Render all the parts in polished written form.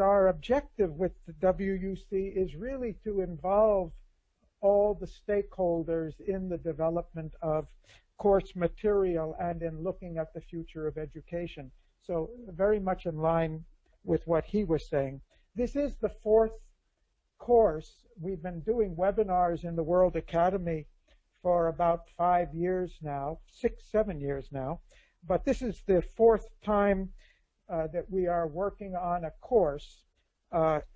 our objective with the WUC is really to involve all the stakeholders in the development of course material and in looking at the future of education. So very much in line with what he was saying. This is the fourth course. We've been doing webinars in the World Academy for about 5 years now, 6, 7 years now, but this is the fourth time that we are working on a course,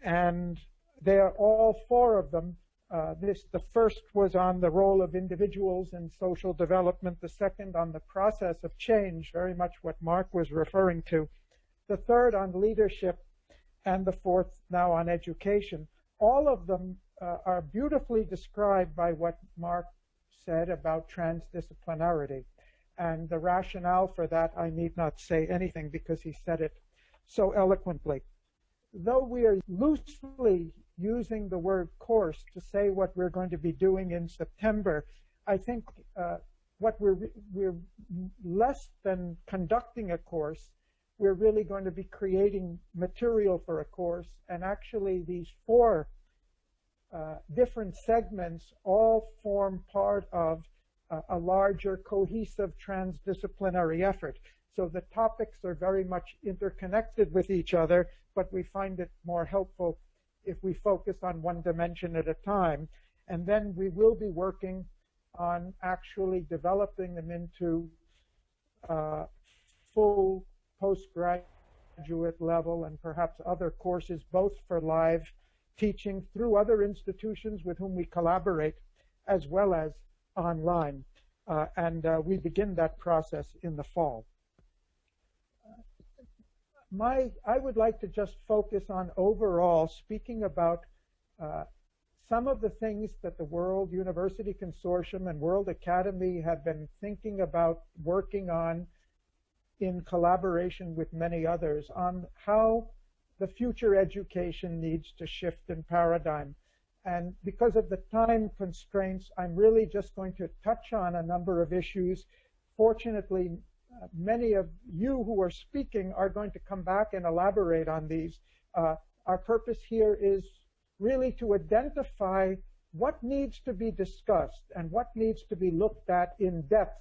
and they are all four of them. The first was on the role of individuals in social development, the second on the process of change, very much what Mark was referring to, the third on leadership, and the fourth now on education. All of them are beautifully described by what Mark said about transdisciplinarity. And the rationale for that, I need not say anything because he said it so eloquently. Though we are loosely using the word course to say what we're going to be doing in September, I think what we're less than conducting a course, we're really going to be creating material for a course, and actually these four different segments all form part of a larger cohesive transdisciplinary effort. So the topics are very much interconnected with each other, but we find it more helpful if we focus on one dimension at a time. And then we will be working on actually developing them into full postgraduate level and perhaps other courses, both for live teaching through other institutions with whom we collaborate, as well as online. We begin that process in the fall. I would like to just focus on overall speaking about some of the things that the World University Consortium and World Academy have been thinking about working on in collaboration with many others on how the future education needs to shift in paradigm. And because of the time constraints, I'm really just going to touch on a number of issues. Fortunately, many of you who are speaking are going to come back and elaborate on these. Our purpose here is really to identify what needs to be discussed and what needs to be looked at in depth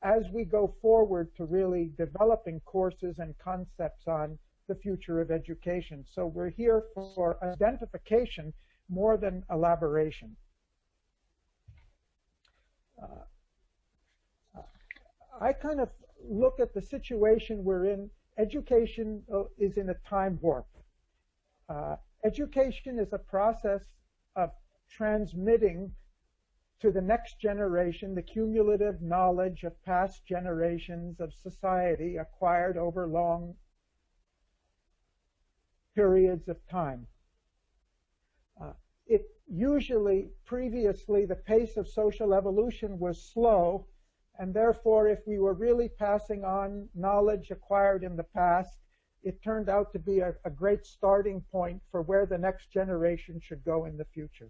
as we go forward to really developing courses and concepts on the future of education. So we're here for identification more than elaboration. I kind of look at the situation we're in. Education is in a time warp. Education is a process of transmitting to the next generation the cumulative knowledge of past generations of society acquired over long periods of time. It usually, previously, the pace of social evolution was slow, and therefore, if we were really passing on knowledge acquired in the past, it turned out to be a great starting point for where the next generation should go in the future.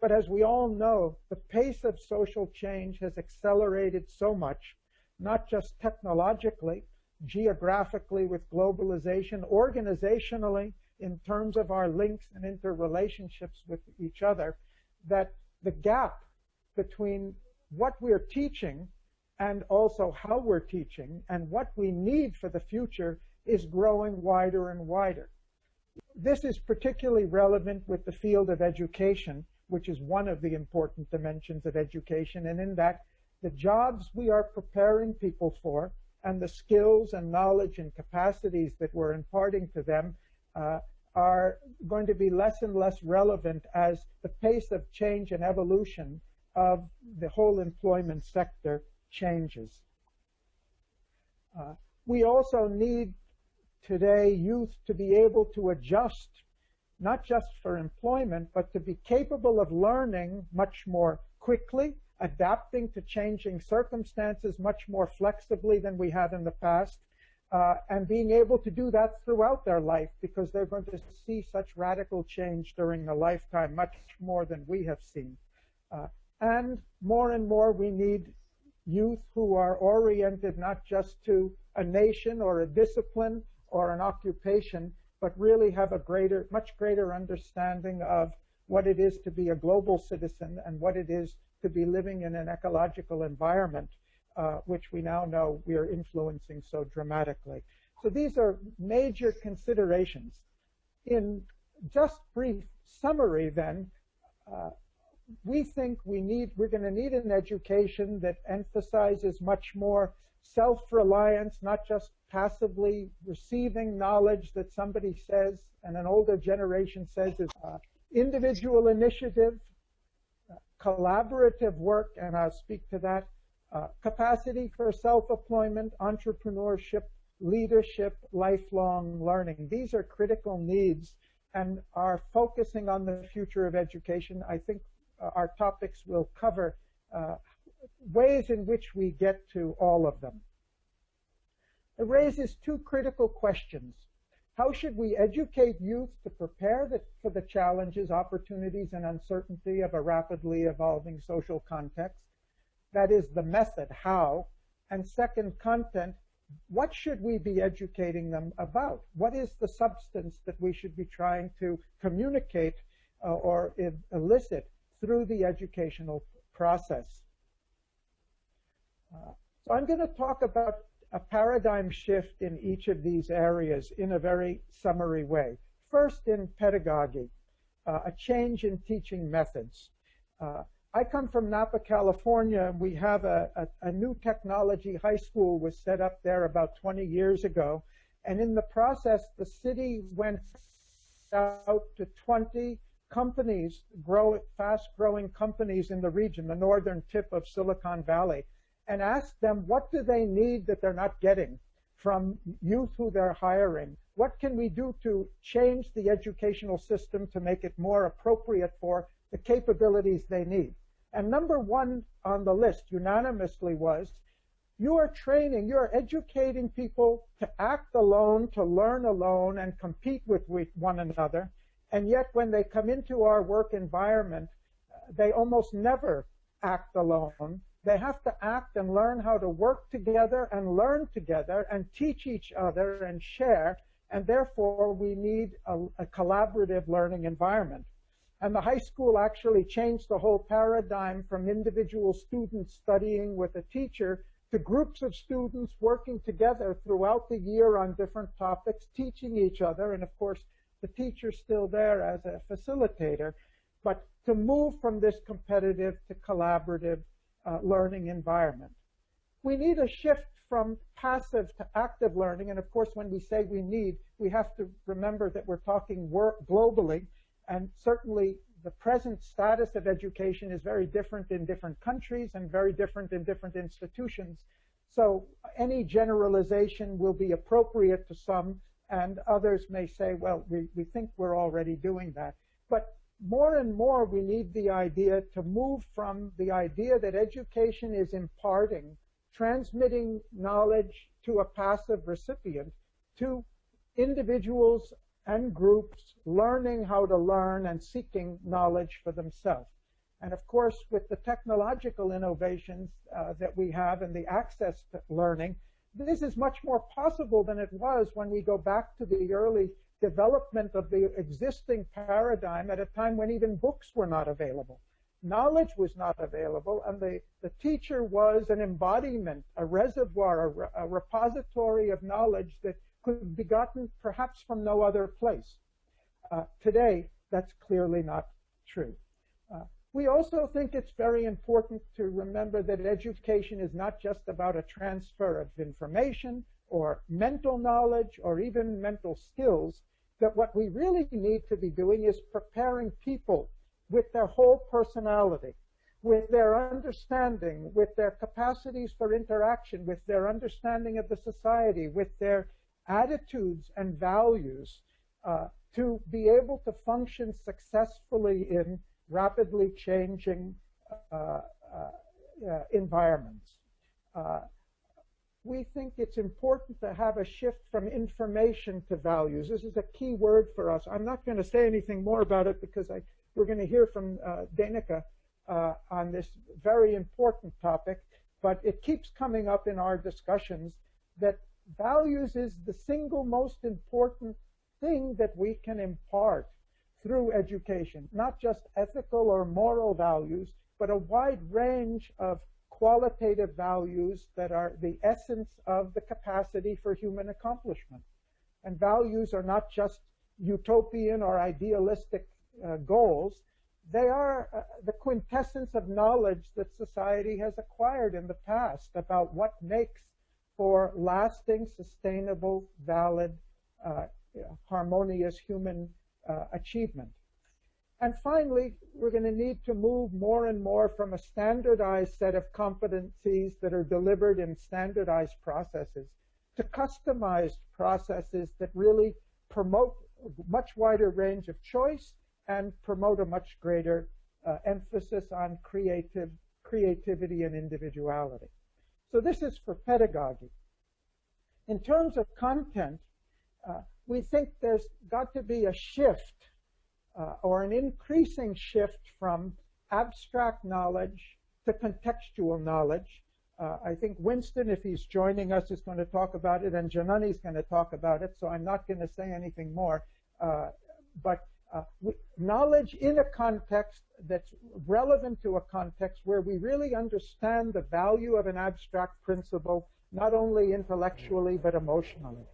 But as we all know, the pace of social change has accelerated so much, not just technologically, geographically with globalization, organizationally, in terms of our links and interrelationships with each other, that the gap between what we're teaching and also how we're teaching and what we need for the future is growing wider and wider. This is particularly relevant with the field of education, which is one of the important dimensions of education, and in that the jobs we are preparing people for and the skills and knowledge and capacities that we're imparting to them are going to be less and less relevant as the pace of change and evolution of the whole employment sector changes. We also need today youth to be able to adjust, not just for employment, but to be capable of learning much more quickly, adapting to changing circumstances much more flexibly than we have in the past, and being able to do that throughout their life, because they're going to see such radical change during a lifetime, much more than we have seen. And more we need youth who are oriented not just to a nation or a discipline or an occupation, but really have a much greater understanding of what it is to be a global citizen and what it is to be living in an ecological environment, which we now know we are influencing so dramatically. So these are major considerations. In just brief summary then, we think we're going to need an education that emphasizes much more self-reliance, not just passively receiving knowledge that somebody says and an older generation says is individual initiative, collaborative work, and I'll speak to that, capacity for self-employment, entrepreneurship, leadership, lifelong learning. These are critical needs and are focusing on the future of education. I think our topics will cover ways in which we get to all of them. It raises two critical questions. How should we educate youth to prepare for the challenges, opportunities, and uncertainty of a rapidly evolving social context? That is the method, how. And second, content. What should we be educating them about? What is the substance that we should be trying to communicate or elicit through the educational process? So I'm going to talk about a paradigm shift in each of these areas in a very summary way. First, in pedagogy, a change in teaching methods. I come from Napa, California, and we have a new technology high school was set up there about 20 years ago. And in the process, the city went out to 20 companies, fast-growing companies in the region, the northern tip of Silicon Valley, and asked them what do they need that they're not getting from youth who they're hiring. What can we do to change the educational system to make it more appropriate for the capabilities they need? And number one on the list unanimously was, you're educating people to act alone, to learn alone, and compete with one another. And yet when they come into our work environment, they almost never act alone. They have to act and learn how to work together and learn together and teach each other and share. And therefore, we need a collaborative learning environment. And the high school actually changed the whole paradigm from individual students studying with a teacher to groups of students working together throughout the year on different topics, teaching each other. And of course, the teacher's still there as a facilitator. But to move from this competitive to collaborative learning environment. We need a shift from passive to active learning. And of course, when we say we have to remember that we're talking globally. And certainly the present status of education is very different in different countries and very different in different institutions. So any generalization will be appropriate to some, and others may say, well, we think we're already doing that. But more and more we need the idea to move from the idea that education is imparting, transmitting knowledge to a passive recipient, to individuals and groups learning how to learn and seeking knowledge for themselves. And of course, with the technological innovations that we have and the access to learning, this is much more possible than it was when we go back to the early development of the existing paradigm at a time when even books were not available. Knowledge was not available, and the teacher was an embodiment, a reservoir, a repository of knowledge that could be gotten perhaps from no other place. Today, that's clearly not true. We also think it's very important to remember that education is not just about a transfer of information or mental knowledge or even mental skills, that what we really need to be doing is preparing people with their whole personality, with their understanding, with their capacities for interaction, with their understanding of the society, with their attitudes and values, to be able to function successfully in rapidly changing environments. We think it's important to have a shift from information to values. This is a key word for us. I'm not going to say anything more about it because we're going to hear from Danica on this very important topic, but it keeps coming up in our discussions that values is the single most important thing that we can impart through education, not just ethical or moral values, but a wide range of qualitative values that are the essence of the capacity for human accomplishment. And values are not just utopian or idealistic goals. They are the quintessence of knowledge that society has acquired in the past about what makes for lasting, sustainable, valid, harmonious human achievement. And finally, we're going to need to move more and more from a standardized set of competencies that are delivered in standardized processes to customized processes that really promote a much wider range of choice and promote a much greater emphasis on creativity and individuality. So this is for pedagogy. In terms of content, we think there's got to be a shift or an increasing shift from abstract knowledge to contextual knowledge. I think Winston, if he's joining us, is going to talk about it, and Janani's going to talk about it, so I'm not going to say anything more. But knowledge in a context that's relevant to a context where we really understand the value of an abstract principle, not only intellectually but emotionally.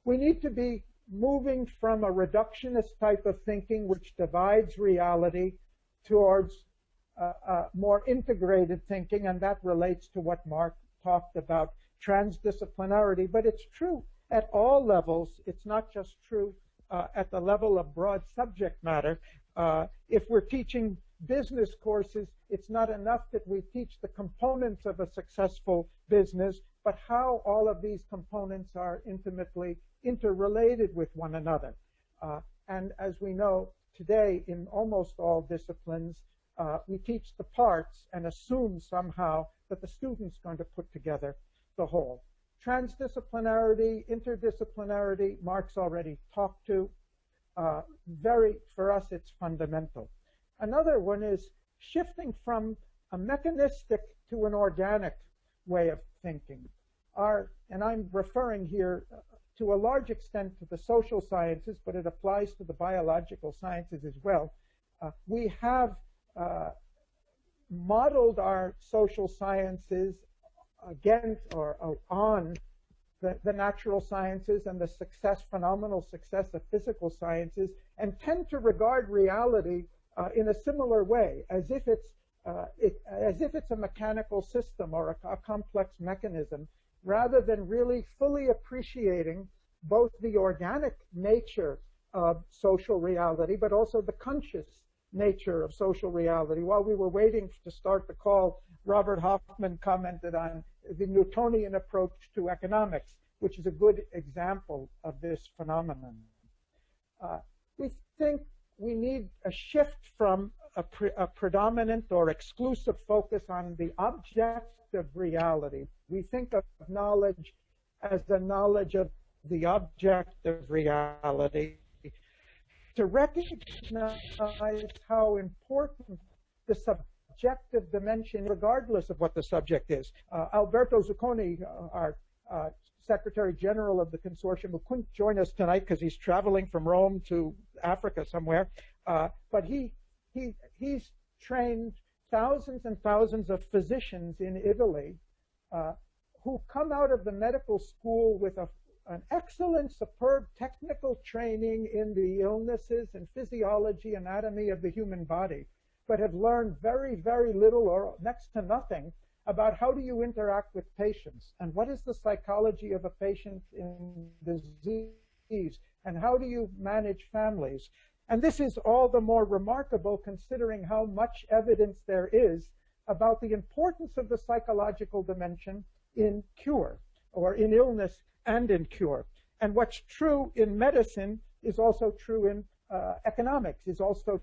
We need to be moving from a reductionist type of thinking which divides reality towards more integrated thinking, and that relates to what Mark talked about, transdisciplinarity. But it's true at all levels. It's not just true at the level of broad subject matter. If we're teaching business courses, it's not enough that we teach the components of a successful business, but how all of these components are intimately interrelated with one another. And as we know today, in almost all disciplines, we teach the parts and assume somehow that the student's going to put together the whole. Transdisciplinarity, interdisciplinarity, Mark's already talked to. For us, it's fundamental. Another one is shifting from a mechanistic to an organic way of thinking. And I'm referring here to a large extent to the social sciences, but it applies to the biological sciences as well. We have modeled our social sciences against or on the natural sciences and the phenomenal success of physical sciences, and tend to regard reality in a similar way, as if it's a mechanical system or a complex mechanism, rather than really fully appreciating both the organic nature of social reality, but also the conscious nature of social reality. While we were waiting to start the call, Robert Hoffman commented on the Newtonian approach to economics, which is a good example of this phenomenon. We think we need a shift from a predominant or exclusive focus on the objective reality. We think of knowledge as the knowledge of the objective reality, to recognize how important the subjective dimension, regardless of what the subject is. Alberto Zucconi, our Secretary General of the Consortium, who couldn't join us tonight because he's traveling from Rome to Africa somewhere, but he's trained thousands and thousands of physicians in Italy who come out of the medical school with an excellent, superb technical training in the illnesses and physiology, anatomy of the human body, but have learned very, very little or next to nothing about how do you interact with patients and what is the psychology of a patient in disease and how do you manage families. And this is all the more remarkable considering how much evidence there is about the importance of the psychological dimension in cure, or in illness and in cure. And what's true in medicine is also true in economics, is also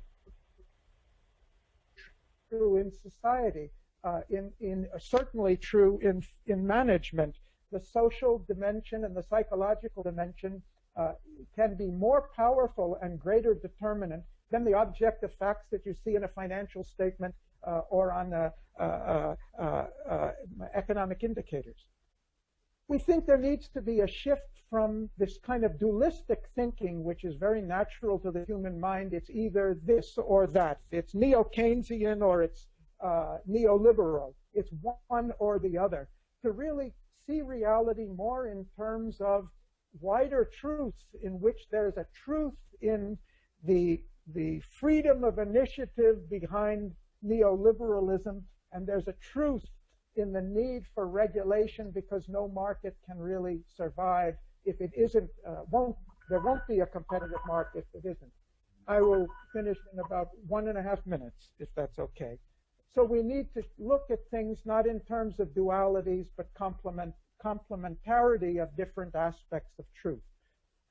true in society, certainly true in management. The social dimension and the psychological dimension can be more powerful and greater determinant than the objective facts that you see in a financial statement or on economic indicators. We think there needs to be a shift from this kind of dualistic thinking, which is very natural to the human mind. It's either this or that. It's neo-Keynesian or it's neoliberal. It's one or the other. To really see reality more in terms of wider truths, in which there's a truth in the freedom of initiative behind neoliberalism, and there's a truth in the need for regulation, because no market can really survive if it isn't, there won't be a competitive market if it isn't. I will finish in about 1.5 minutes, if that's okay. So we need to look at things not in terms of dualities, but complementarity of different aspects of truth.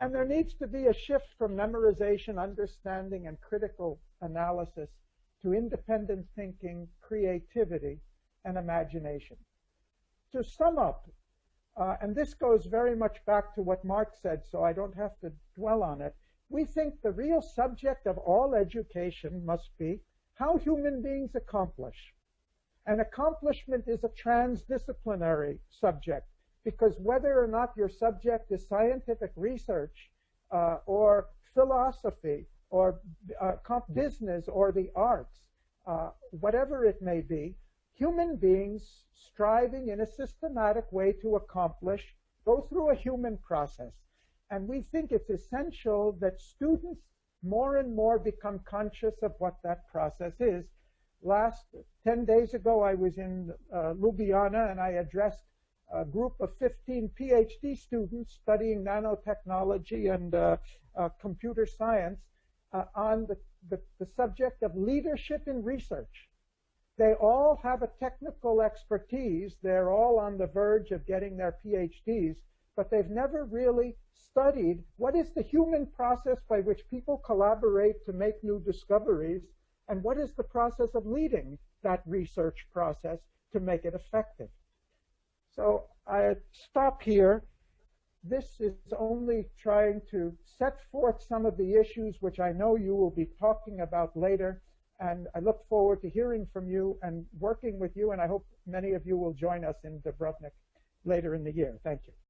And there needs to be a shift from memorization, understanding, and critical analysis to independent thinking, creativity, and imagination. To sum up, and this goes very much back to what Mark said, so I don't have to dwell on it, we think the real subject of all education must be how human beings accomplish. And accomplishment is a transdisciplinary subject, because whether or not your subject is scientific research or philosophy or business or the arts, whatever it may be, human beings striving in a systematic way to accomplish go through a human process. And we think it's essential that students more and more become conscious of what that process is. 10 days ago, I was in Ljubljana, and I addressed a group of 15 PhD students studying nanotechnology and computer science on the subject of leadership in research. They all have a technical expertise. They're all on the verge of getting their PhDs, but they've never really studied what is the human process by which people collaborate to make new discoveries, and what is the process of leading that research process to make it effective. So I stop here. This is only trying to set forth some of the issues which I know you will be talking about later, and I look forward to hearing from you and working with you, and I hope many of you will join us in Dubrovnik later in the year. Thank you.